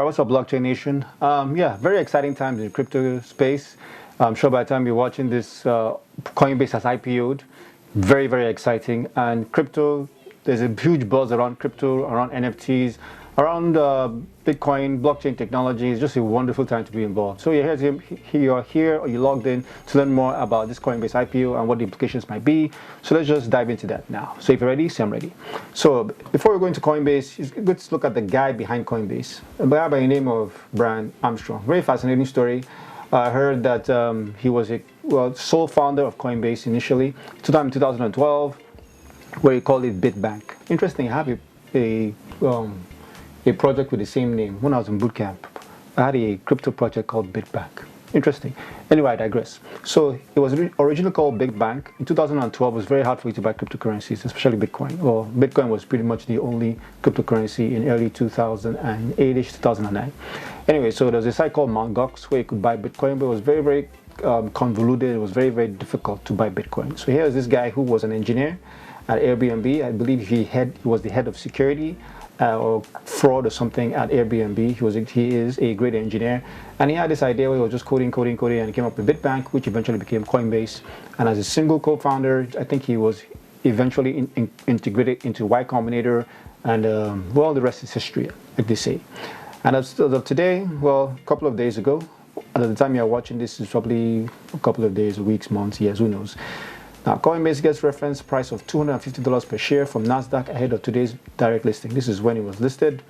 what's up, Blockchain Nation? Yeah, very exciting times in crypto space. I'm sure by the time you're watching this, Coinbase has IPO'd. Very, very exciting. And crypto, there's a huge buzz around crypto, around NFTs, around Bitcoin, blockchain technology. It's just a wonderful time to be involved. So you're here or you logged in to learn more about this Coinbase IPO and what the implications might be. So let's just dive into that now. So if you're ready, say I'm ready. So before we go into Coinbase, it's good to look at the guy behind Coinbase, a guy by the name of Bran Armstrong. Very fascinating story. I heard that he was a sole founder of Coinbase initially, sometime in 2012, where he called it BitBank. Interesting. I have a project with the same name. When I was in boot camp, I had a crypto project called BitBank. Interesting. Anyway, I digress. So it was originally called BitBank. In 2012, it was very hard for you to buy cryptocurrencies, especially Bitcoin. Well, Bitcoin was pretty much the only cryptocurrency in early 2008-ish, 2009. Anyway, so there was a site called Mt. Gox where you could buy Bitcoin, but it was very, very convoluted. It was very, very difficult to buy Bitcoin. So here's this guy who was an engineer at Airbnb. I believe he was the head of security or fraud or something at Airbnb. He is a great engineer, and he had this idea where he was just coding, and he came up with BitBank, which eventually became Coinbase. And as a single co-founder, I think he was eventually integrated into Y Combinator, and well, the rest is history, like they say. And as of today, well, a couple of days ago, at the time you're watching this, is probably a couple of days, weeks, months, years, who knows. Now, Coinbase gets reference price of $250 per share from NASDAQ ahead of today's direct listing. This is when it was listed.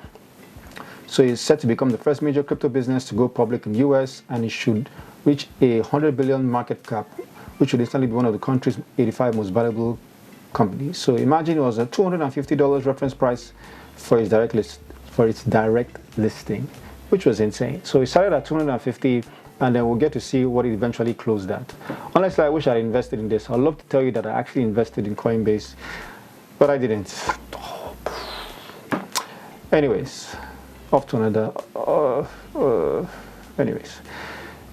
So it's set to become the first major crypto business to go public in the US, and it should reach a $100 billion market cap, which would instantly be one of the country's 85 most valuable companies. So imagine it was a $250 reference price for its direct listing, which was insane. So it started at $250. And then we'll get to see what it eventually closed at. Honestly, I wish I invested in this. I'd love to tell you that I actually invested in Coinbase, but I didn't. Anyways, off to another. Anyways,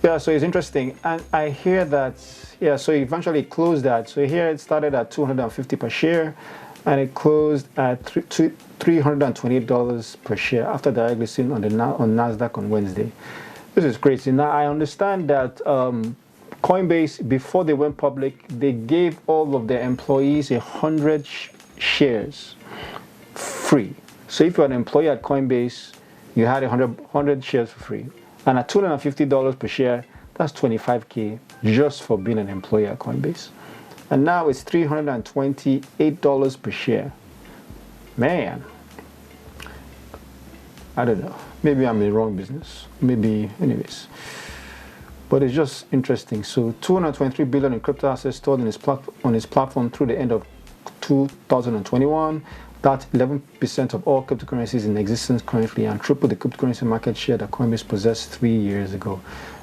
yeah, so it's interesting. And I hear that, yeah, so it eventually closed at. So here it started at $250 per share, and it closed at $328 per share after direct listing on NASDAQ on Wednesday. This is crazy. Now, I understand that Coinbase, before they went public, they gave all of their employees 100 shares free. So if you're an employee at Coinbase, you had 100 shares for free. And at $250 per share, that's $25K just for being an employee at Coinbase. And now it's $328 per share. Man, I don't know. Maybe I'm in the wrong business. Maybe, anyways. But it's just interesting. So 223 billion in crypto assets stored on his platform through the end of 2021. That's 11% of all cryptocurrencies in existence currently, and triple the cryptocurrency market share that Coinbase possessed 3 years ago.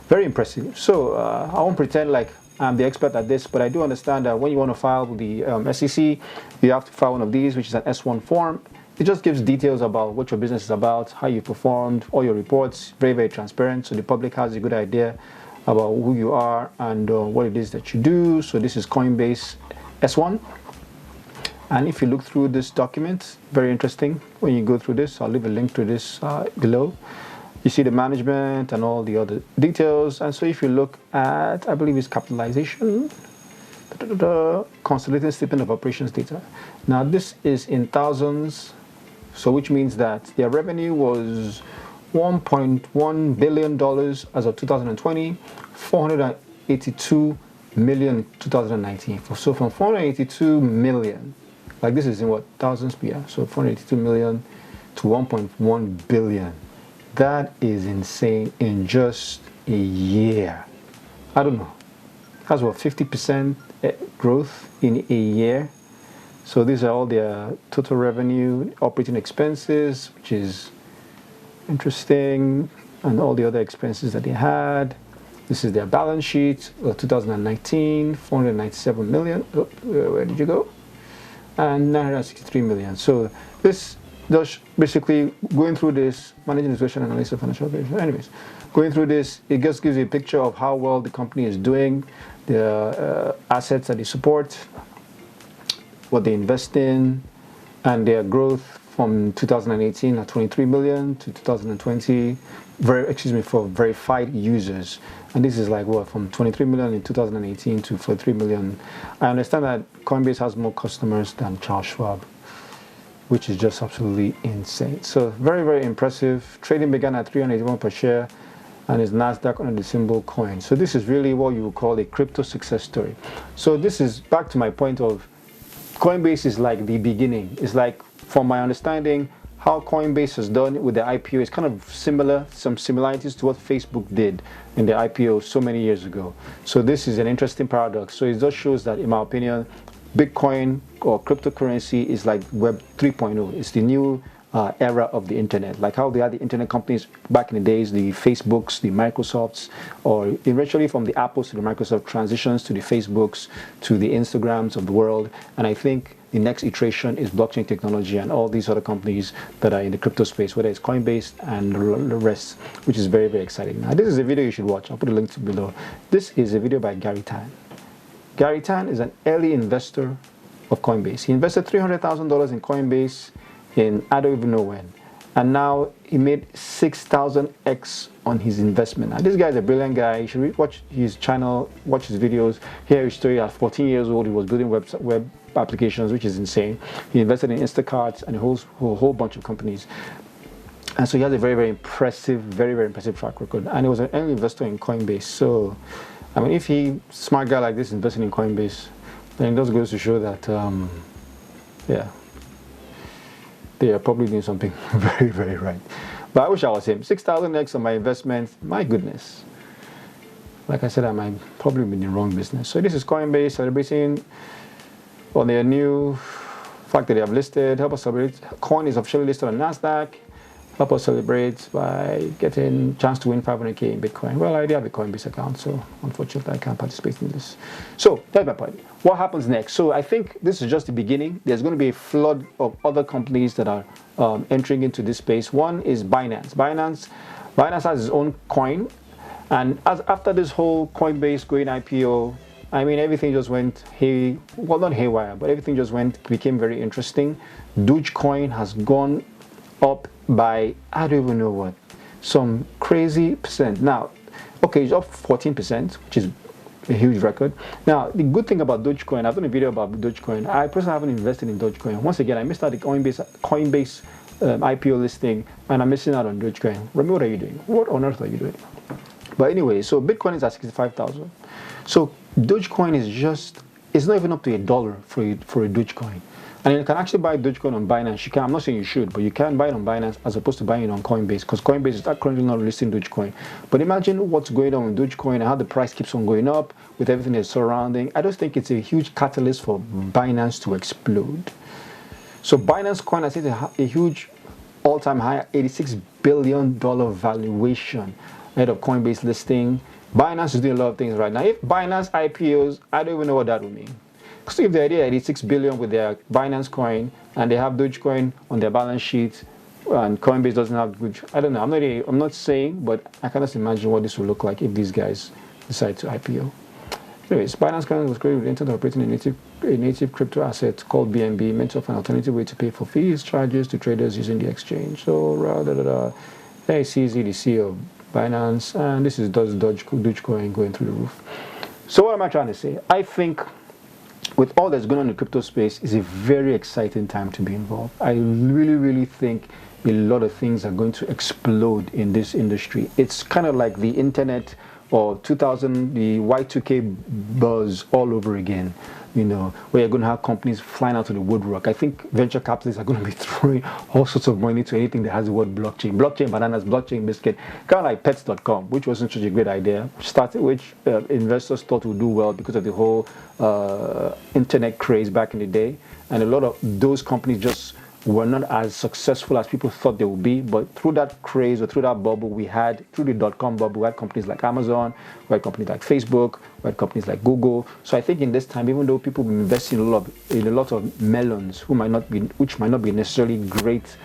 Very impressive. So I won't pretend like I'm the expert at this, but I do understand that when you want to file with the SEC, you have to file one of these, which is an S1 form. It just gives details about what your business is about, how you performed, all your reports, very, very transparent. So the public has a good idea about who you are and what it is that you do. So this is Coinbase S1. And if you look through this document, very interesting. When you go through this, I'll leave a link to this below. You see the management and all the other details. And so if you look at, I believe it's capitalization, consolidated statement of operations data. Now this is in thousands. So which means that their revenue was $1.1 billion as of 2020, 482 million in 2019. So from 482 million, like this is in what, thousands per year, so 482 million to 1.1 billion. That is insane in just a year. I don't know. That's what, 50% growth in a year. So these are all their total revenue, operating expenses, which is interesting, and all the other expenses that they had. This is their balance sheet of 2019, 497 million. Oh, where did you go? And 963 million. So this just basically going through this, managing the situation and analysis of financial operations. Anyways, going through this, it just gives you a picture of how well the company is doing, the assets that they support, what they invest in, and their growth from 2018 at 23 million to 2020, for verified users. And this is like what, from 23 million in 2018 to 43 million. I understand that Coinbase has more customers than Charles Schwab, which is just absolutely insane. So very, very impressive. Trading began at 381 per share and is NASDAQ under the symbol coin. So this is really what you would call a crypto success story. So this is back to my point of Coinbase is like the beginning. It's like, from my understanding, how Coinbase has done with the IPO is kind of similar, some similarities to what Facebook did in the IPO so many years ago. So this is an interesting paradox. So it just shows that, in my opinion, Bitcoin or cryptocurrency is like Web 3.0. It's the new era of the internet, like how they had the internet companies back in the days, the Facebooks, the Microsofts, or eventually from the Apples to the Microsoft transitions to the Facebooks, to the Instagrams of the world. And I think the next iteration is blockchain technology and all these other companies that are in the crypto space, whether it's Coinbase and the rest, which is very, very exciting. Now, this is a video you should watch. I'll put a link to below. This is a video by Gary Tan. Gary Tan is an early investor of Coinbase. He invested $300,000 in Coinbase in I don't even know when, and now he made 6,000x on his investment. Now this guy is a brilliant guy. You should watch his channel, watch his videos, hear his story. At 14 years old, he was building web applications, which is insane. He invested in Instacart and a whole bunch of companies, and so he has a very, very impressive track record. And he was an early investor in Coinbase. So I mean, if he, smart guy like this, investing in Coinbase, then it just goes to show that yeah, they are probably doing something very, very right. But I wish I was him. 6,000x on my investment. My goodness. Like I said, I might probably be in the wrong business. So this is Coinbase celebrating on their new fact that they have listed. Help us celebrate. Coin is officially listed on NASDAQ. Help us celebrate by getting a chance to win 500k in Bitcoin. Well, I do have a Coinbase account, so unfortunately I can't participate in this. So that's my point. What happens next? So I think this is just the beginning. There's going to be a flood of other companies that are entering into this space. One is Binance. Binance has its own coin, and after this whole Coinbase going IPO, I mean, everything just went not haywire, but everything just became very interesting. DogeCoin has gone up by, I don't even know what, some crazy percent. Now, okay, it's up 14%, which is a huge record. Now, the good thing about DogeCoin, I've done a video about DogeCoin. I personally haven't invested in DogeCoin. Once again, I missed out the Coinbase IPO listing, and I'm missing out on DogeCoin. Remy, what are you doing? What on earth are you doing? But anyway, so Bitcoin is at 65,000. So DogeCoin is just, it's not even up to $1 for a DogeCoin. And you can actually buy DogeCoin on Binance. You can, I'm not saying you should, but you can buy it on Binance as opposed to buying it on Coinbase, because Coinbase is currently not listing DogeCoin. But imagine what's going on with DogeCoin and how the price keeps on going up with everything that's surrounding. I just think it's a huge catalyst for Binance to explode. So Binance Coin has hit a huge all-time high, $86 billion valuation ahead of Coinbase listing. Binance is doing a lot of things right now. If Binance IPOs, I don't even know what that would mean. So if they're 86 billion with their Binance coin and they have Dogecoin on their balance sheet and Coinbase doesn't have good, I don't know. I'm not saying, but I can just imagine what this will look like if these guys decide to IPO. Anyways, Binance coin was created with the intent of operating a native crypto asset called BNB, meant to offer an alternative way to pay for fees, charges to traders using the exchange. So there is CZ, the CEO of Binance, and this is Dogecoin going through the roof. So what am I trying to say? I think with all that's going on in the crypto space, it's a very exciting time to be involved. I really, really think a lot of things are going to explode in this industry. It's kind of like the internet or 2000, the Y2K buzz all over again, you know, where you're going to have companies flying out to the woodwork. I think venture capitalists are going to be throwing all sorts of money to anything that has the word blockchain. Blockchain bananas, blockchain biscuit, kind of like pets.com, which wasn't such a great idea, which investors thought would do well because of the whole internet craze back in the day. And a lot of those companies just were not as successful as people thought they would be. But through that craze or through that bubble through the dot-com bubble, we had companies like Amazon, we had companies like Facebook, we had companies like Google. So I think in this time, even though people will invest in a lot of melons which might not be necessarily great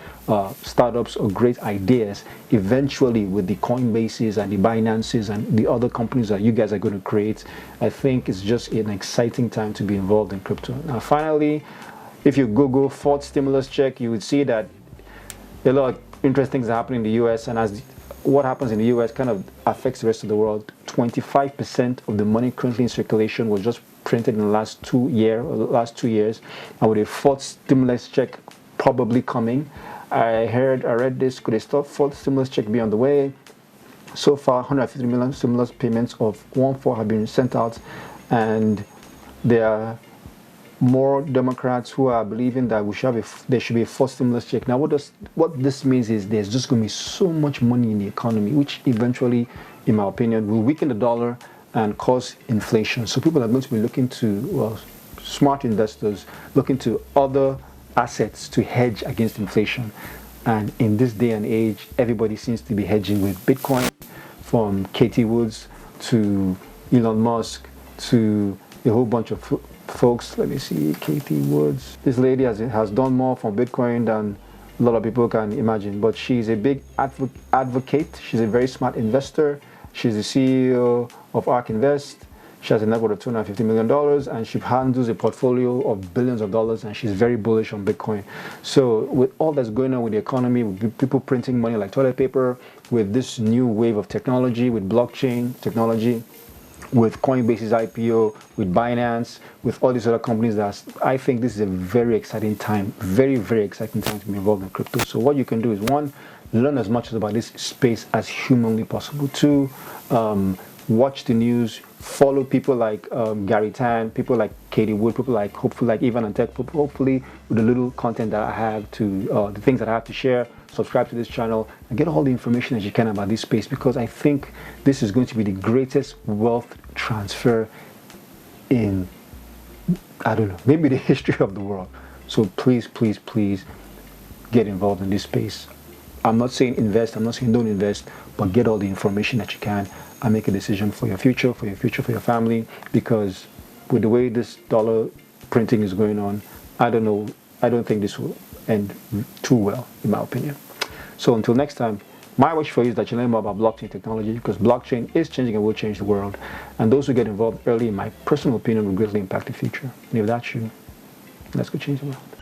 startups or great ideas, eventually with the Coinbases and the Binances and the other companies that you guys are going to create, I think it's just an exciting time to be involved in crypto. Now finally, if you Google fourth stimulus check, you would see that a lot of interesting things happening in the US, and as what happens in the US kind of affects the rest of the world. 25% of the money currently in circulation was just printed in the last 2 years, and with a fourth stimulus check probably coming. I read this, could a fourth stimulus check be on the way? So far, 150 million stimulus payments of 1/4 have been sent out, and there are more Democrats who are believing that there should be a fourth stimulus check. Now, what this means is there's just going to be so much money in the economy, which eventually, in my opinion, will weaken the dollar and cause inflation. So people are going to be looking to, well, smart investors looking to other assets to hedge against inflation. And in this day and age, everybody seems to be hedging with Bitcoin, from Katie Woods to Elon Musk to a whole bunch of folks. Let me see, Katie Woods. This lady has done more for Bitcoin than a lot of people can imagine, but she's a big advocate. She's a very smart investor. She's the CEO of ARK Invest. She has a net worth of $250 million, and she handles a portfolio of billions of dollars, and she's very bullish on Bitcoin. So with all that's going on with the economy, with people printing money like toilet paper, with this new wave of technology, with blockchain technology, with Coinbase's IPO, with Binance, with all these other companies, I think this is a very exciting time, very, very exciting time to be involved in crypto. So what you can do is, one, learn as much about this space as humanly possible. Two, watch the news, follow people like Gary Tan, people like Katie Wood, people like, hopefully, like Ivan and Tech, hopefully with the little content that I have to, the things that I have to share. Subscribe to this channel and get all the information that you can about this space, because I think this is going to be the greatest wealth transfer in, I don't know, maybe the history of the world. So please, please, please get involved in this space. I'm not saying invest, I'm not saying don't invest, but get all the information that you can and make a decision for your future, for your family, because with the way this dollar printing is going on, I don't think this will end too well, in my opinion. So until next time, my wish for you is that you learn more about blockchain technology, because blockchain is changing and will change the world. And those who get involved early, in my personal opinion, will greatly impact the future. And if that's you, let's go change the world.